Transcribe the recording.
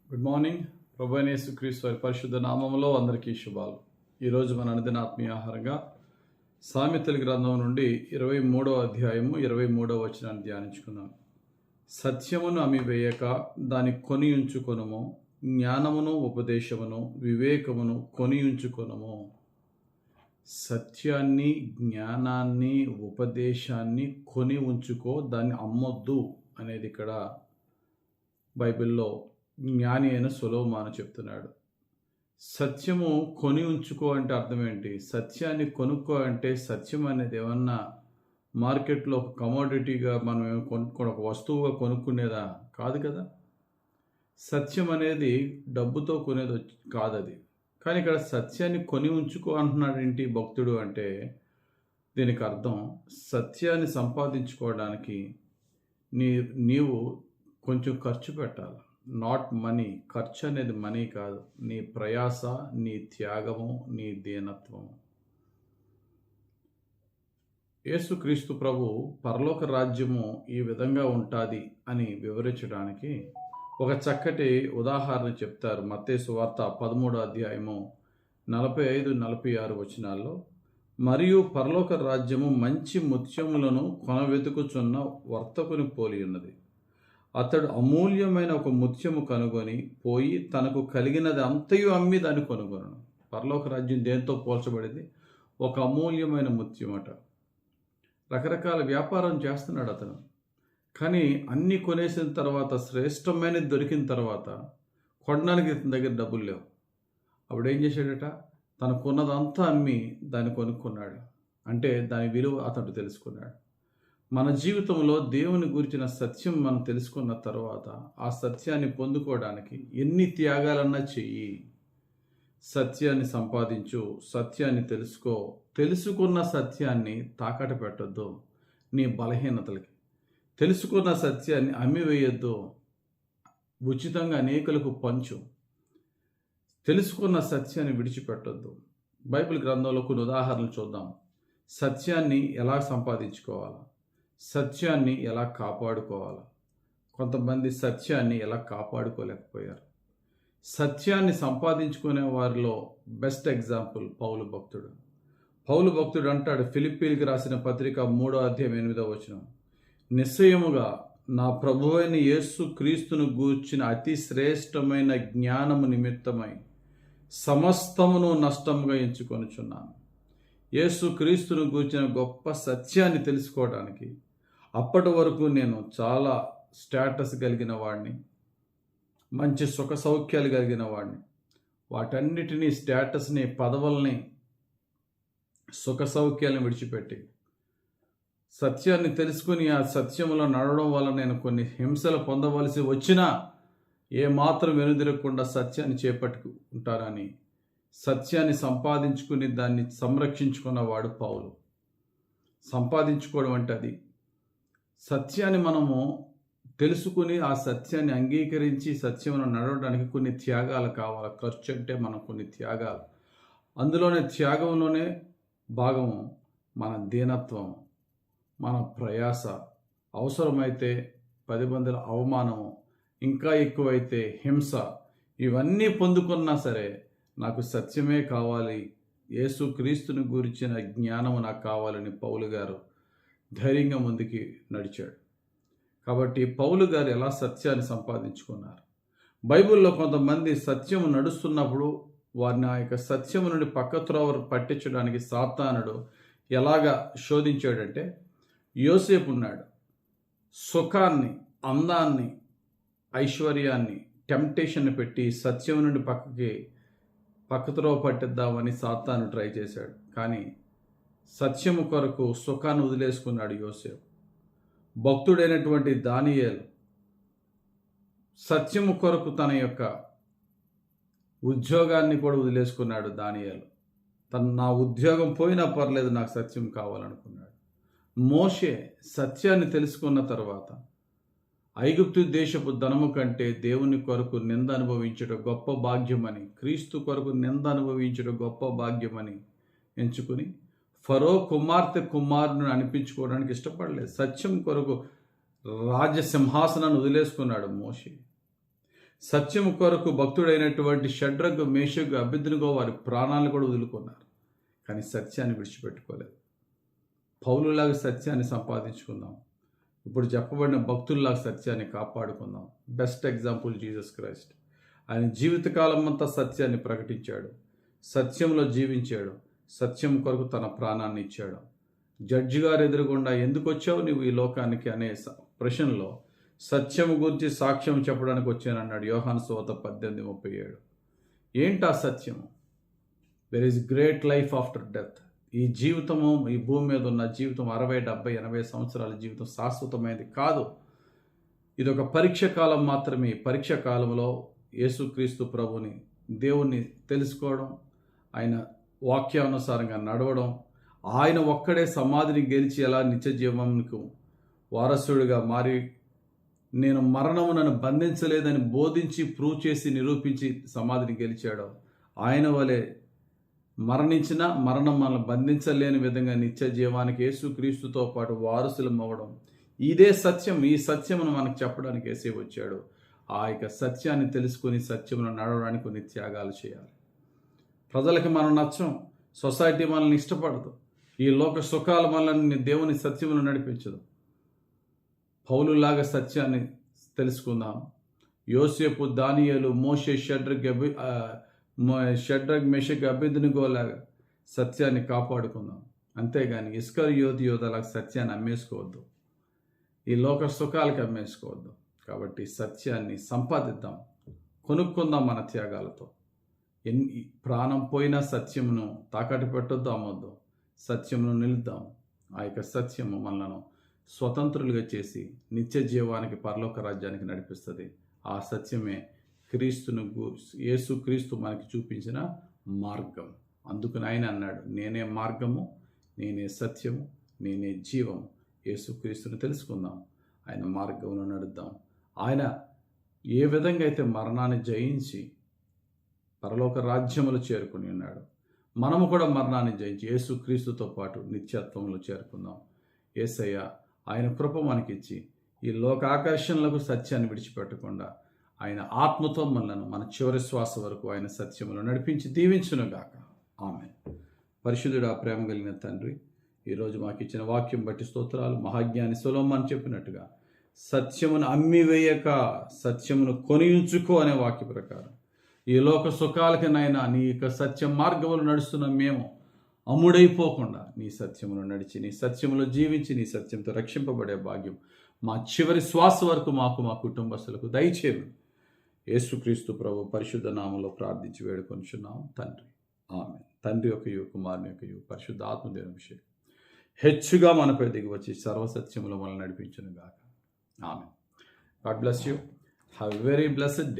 Good morning. ప్రభువైన యేసుక్రీస్తు వారి పరిశుద్ధ నామములో అందరికీ శుభాలు. ఈరోజు మన అనుదిన ఆత్మీయ ఆహారంగా సామెతల గ్రంథం నుండి 23వ అధ్యాయము 23వ వచనాన్ని ధ్యానించుకున్నాం. సత్యమును అమ్మివేయక దాని కొనియుంచుకొనుము, జ్ఞానమును ఉపదేశమును వివేకమును కొనియుంచుకొనుము. సత్యాన్ని, జ్ఞానాన్ని, ఉపదేశాన్ని కొని ఉంచుకో, దాన్ని అమ్మొద్దు అనేది ఇక్కడ బైబిల్లో జ్ఞాని అయిన సొలొమోను చెప్తున్నాడు. సత్యము కొని ఉంచుకో అంటే అర్థం ఏంటి? సత్యాన్ని కొనుక్కో అంటే సత్యం అనేది ఏమన్నా మార్కెట్లో ఒక కమోడిటీగా మనం కొనుక్కోవడం, ఒక వస్తువుగా కొనుక్కునేదా కాదు కదా. సత్యం అనేది డబ్బుతో కొనేది కాదు అది. కానీ ఇక్కడ సత్యాన్ని కొని ఉంచుకో అంటున్నాడు ఏంటి భక్తుడు అంటే, దీనికి అర్థం సత్యాన్ని సంపాదించుకోవడానికి నీవు కొంచెం ఖర్చు పెట్టాలి. Not money. ఖర్చు అనేది మనీ కాదు, నీ ప్రయాస, నీ త్యాగము, నీ దీనత్వము. యేసుక్రీస్తు ప్రభు పరలోక రాజ్యము ఈ విధంగా ఉంటుంది అని వివరించడానికి ఒక చక్కటి ఉదాహరణ చెప్తారు. మత్తయి సువార్త 13వ అధ్యాయము 45-46 వచనాల్లో, మరియు పరలోక రాజ్యము మంచి ముత్యములను కొనవెతుకుచున్న వర్తకుని పోలి ఉన్నది. అతడు అమూల్యమైన ఒక ముత్యము కనుగొని పోయి తనకు కలిగినది అంతయు అమ్మి దాన్ని కొనుగొనను. పరలోక రాజ్యం దేంతో పోల్చబడింది? ఒక అమూల్యమైన ముత్యం అట. రకరకాల వ్యాపారం చేస్తున్నాడు అతను. కానీ అన్నీ కొనేసిన తర్వాత, శ్రేష్టమైనది దొరికిన తర్వాత కొనడానికి ఇతని దగ్గర డబ్బులు లేవు. అప్పుడు ఏం చేశాడట? తనకున్నదంతా అమ్మి దాన్ని కొనుక్కున్నాడు. అంటే దాని విలువ అతడు తెలుసుకున్నాడు. మన జీవితంలో దేవుని గురించిన సత్యం మనం తెలుసుకున్న తర్వాత ఆ సత్యాన్ని పొందుకోవడానికి ఎన్ని త్యాగాలన్నా చెయ్యి. సత్యాన్ని సంపాదించు, సత్యాన్ని తెలుసుకో. తెలుసుకున్న సత్యాన్ని తాకట పెట్టొద్దు నీ బలహీనతలకి. తెలుసుకున్న సత్యాన్ని అమ్మివేయొద్దు, ఉచితంగా అనేకులకు పంచు. తెలుసుకున్న సత్యాన్ని విడిచిపెట్టొద్దు. బైబిల్ గ్రంథంలో కొన్ని ఉదాహరణలు చూద్దాం. సత్యాన్ని ఎలా సంపాదించుకోవాలా, సత్యాన్ని ఎలా కాపాడుకోవాలా. కొంతమంది సత్యాన్ని ఎలా కాపాడుకోలేకపోయారు. సత్యాన్ని సంపాదించుకునే వారిలో బెస్ట్ ఎగ్జాంపుల్ పౌలు భక్తుడు. పౌలు భక్తుడు అంటాడు, ఫిలిప్పీలకు రాసిన పత్రిక 3వ అధ్యాయం 8వ వచనం, నిశ్చయముగా నా ప్రభువైన యేసు క్రీస్తును గూర్చిన అతి శ్రేష్టమైన జ్ఞానము నిమిత్తమై సమస్తమును నష్టముగా ఎంచుకొనుచున్నాను. యేసు క్రీస్తును గూర్చిన గొప్ప సత్యాన్ని తెలుసుకోవడానికి అప్పటి వరకు నేను చాలా స్టేటస్ కలిగిన వాడిని, మంచి సుఖ సౌఖ్యాలు కలిగిన వాడిని. వాటన్నిటినీ, స్టేటస్ని, పదవుల్ని, సుఖ సౌఖ్యాలను విడిచిపెట్టి సత్యాన్ని తెలుసుకుని ఆ సత్యంలో నడవడం వల్ల నేను కొన్ని హింసలు పొందవలసి వచ్చినా ఏమాత్రం వెనుదిరగకుండా సత్యాన్ని చేపట్టుకుంటానని సత్యాన్ని సంపాదించుకుని దాన్ని సంరక్షించుకున్నవాడు పౌలు. సంపాదించుకోవడం అంటే అది. సత్యాన్ని మనము తెలుసుకుని ఆ సత్యాన్ని అంగీకరించి సత్యమును నడవడానికి కొన్ని త్యాగాలు కావాలి. ఖర్చు అంటే మనం కొన్ని త్యాగాలు. అందులోనే త్యాగంలోనే భాగము మన దీనత్వం, మన ప్రయాస, అవసరమైతే 10 మందిల అవమానము, ఇంకా ఎక్కువైతే హింస. ఇవన్నీ పొందుకున్నా సరే నాకు సత్యమే కావాలి, యేసు క్రీస్తుని గురించిన జ్ఞానము నాకు కావాలని పౌలు గారు ధైర్యంగా ముందుకి నడిచాడు. కాబట్టి పౌలు గారు ఎలా సత్యాన్ని సంపాదించుకున్నారు? బైబిల్లో కొంతమంది సత్యము నడుస్తున్నప్పుడు వారిని ఆ యొక్క సత్యము నుండి పక్కత్రోవ పట్టించడానికి సాతానుడు ఎలాగా శోధించాడంటే, యోసేపు ఉన్నాడు. సుఖాన్ని, అందాన్ని, ఐశ్వర్యాన్ని, టెంప్టేషన్ పెట్టి సత్యం నుండి పక్కత్రోవ పట్టిద్దామని సాతాను ట్రై చేశాడు. కానీ సత్యము కొరకు సుఖాన్ని వదిలేసుకున్నాడు యోసేపు. భక్తుడైనటువంటి దానియేలు సత్యము కొరకు తన యొక్క ఉద్యోగాన్ని కూడా వదిలేసుకున్నాడు. దానియేలు నా ఉద్యోగం పోయినా పర్లేదు, నాకు సత్యం కావాలనుకున్నాడు. మోషే సత్యాన్ని తెలుసుకున్న తర్వాత ఐగుప్తు దేశపు ధనము కంటే దేవుని కొరకు నింద అనుభవించడం గొప్ప భాగ్యమని, క్రీస్తు కొరకు నింద అనుభవించడం గొప్ప భాగ్యమని ఎంచుకుని ఫరో కుమారుని అనిపించుకోవడానికి ఇష్టపడలేదు. సత్యం కొరకు రాజసింహాసనాన్ని వదిలేసుకున్నాడు మోషే. సత్యము కొరకు భక్తుడైనటువంటి షడ్రగ్, మేషగ్, అబేద్నెగో వారి ప్రాణాలను కూడా వదులుకున్నారు. కానీ సత్యాన్ని విడిచిపెట్టుకోలేదు. పౌలులాగా సత్యాన్ని సంపాదించుకుందాం. ఇప్పుడు చెప్పబడిన భక్తుల్లాగా సత్యాన్ని కాపాడుకుందాం. Best example Jesus Christ. ఆయన జీవితకాలం అంతా సత్యాన్ని ప్రకటించాడు, సత్యంలో జీవించాడు, సత్యం కొరకు తన ప్రాణాన్ని ఇచ్చాడు. జడ్జి గారు ఎదురుగుండా ఎందుకు వచ్చావు నువ్వు ఈ లోకానికి అనే ప్రశ్నలో సత్యం గురించి సాక్ష్యం చెప్పడానికి వచ్చానన్నాడు యోహాను సువార్త 18:37. ఏంటి ఆ సత్యము? There is great life after death. ఈ జీవితము, ఈ భూమి మీద ఉన్న జీవితం 60, 70, 80 సంవత్సరాల జీవితం శాశ్వతమైనది కాదు. ఇది ఒక పరీక్ష కాలం మాత్రమే. పరీక్ష కాలంలో యేసుక్రీస్తు ప్రభుని, దేవుణ్ణి తెలుసుకోవడం, ఆయన వాక్యానుసారంగా నడవడం, ఆయన ఒక్కడే సమాధిని గెలిచి ఎలా నిత్య జీవమునకు వారసుడిగా మారి నేను మరణము నన్ను బంధించలేదని బోధించి ప్రూవ్ చేసి నిరూపించి సమాధిని గెలిచాడు. ఆయన వలె మరణించిన మరణం మనల్ని బంధించలేని విధంగా నిత్య జీవానికి యేసుక్రీస్తుతో పాటు వారసులం అవ్వడం, ఇదే సత్యం. ఈ సత్యమును మనకు చెప్పడానికి యేసే వచ్చాడు. ఆ యొక్క సత్యాన్ని తెలుసుకుని సత్యమును నడవడానికి కొన్ని త్యాగాలు చేయాలి. ప్రజలకి మనం నచ్చం, సొసైటీ మనల్ని ఇష్టపడదు, ఈ లోక సుఖాలు మనల్ని దేవుని సత్యమును నడిపించదు. పౌలులాగా సత్యాన్ని తెలుసుకుందాం. యోసేపు, దానియేలు, మోషే, షడ్రగ్, మెషక్, అబేద్నెగోలాగా సత్యాన్ని కాపాడుకుందాం. అంతేగాని ఇస్కరియోతలాగా సత్యాన్ని అమ్మేసుకోవద్దు, ఈ లోక సుఖాలకి అమ్మేసుకోవద్దు. కాబట్టి సత్యాన్ని సంపాదిద్దాం, కొనుక్కుందాం మన త్యాగాలతో. ప్రాణం పోయినా సత్యమును తాకట్టు పెట్టొద్దు, అమ్మొద్దు. సత్యమును నిలుద్దాం. ఆ యొక్క సత్యము మనలను స్వతంత్రులుగా చేసి నిత్య జీవానికి, పరలోక రాజ్యానికి నడిపిస్తుంది. ఆ సత్యమే యేసుక్రీస్తు మనకి చూపించిన మార్గం. అందుకని ఆయన అన్నాడు, నేనే మార్గము, నేనే సత్యము, నేనే జీవము. యేసుక్రీస్తుని తెలుసుకుందాం, ఆయన మార్గంలో నడుద్దాం. ఆయన ఏ విధంగా అయితే మరణాన్ని జయించి పరలోక రాజ్యములు చేరుకుని ఉన్నాడు, మనము కూడా మరణాన్ని జయించి యేసుక్రీస్తుతో పాటు నిత్యత్వంలో చేరుకుందాం. యేసయ్య ఆయన కృప మనకిచ్చి ఈ లోక ఆకర్షణలకు సత్యాన్ని విడిచిపెట్టకుండా ఆయన ఆత్మతో మనలను మన చివరి శ్వాస వరకు ఆయన సత్యములో నడిపించి దీవించునుగాక. ఆమేన్. పరిశుద్ధుడా, ప్రేమ కలిగిన తండ్రి, ఈరోజు మాకు ఇచ్చిన వాక్యం బట్టి స్తోత్రాలు. మహాజ్ఞాని సొలొమోను చెప్పినట్టుగా సత్యమును అమ్మివేయక సత్యమును కొనియుంచుకో అనే వాక్య ప్రకారం ఈ లోక సుఖాలకనైనా నీ యొక్క సత్య మార్గములు నడుస్తున్న మేము అమ్ముడైపోకుండా నీ సత్యమును నడిచి, నీ సత్యములో జీవించి, నీ సత్యంతో రక్షింపబడే భాగ్యం మా చివరి శ్వాస వరకు మాకు, మా కుటుంబస్తులకు దయచేయమని యేసుక్రీస్తు ప్రభు పరిశుద్ధ నామములో ప్రార్థించి వేడుకొనుచున్నాం తండ్రి. ఆమేన్. తండ్రి యొక్కయు, కుమారుని యొక్కయు, పరిశుద్ధ ఆత్మదేవుని అభిషేకం హెచ్చుగా మనపై దిగి వచ్చి సర్వసత్యములో మనల్ని నడిపించును గాక. ఆమేన్. God bless you. Have a very blessed day.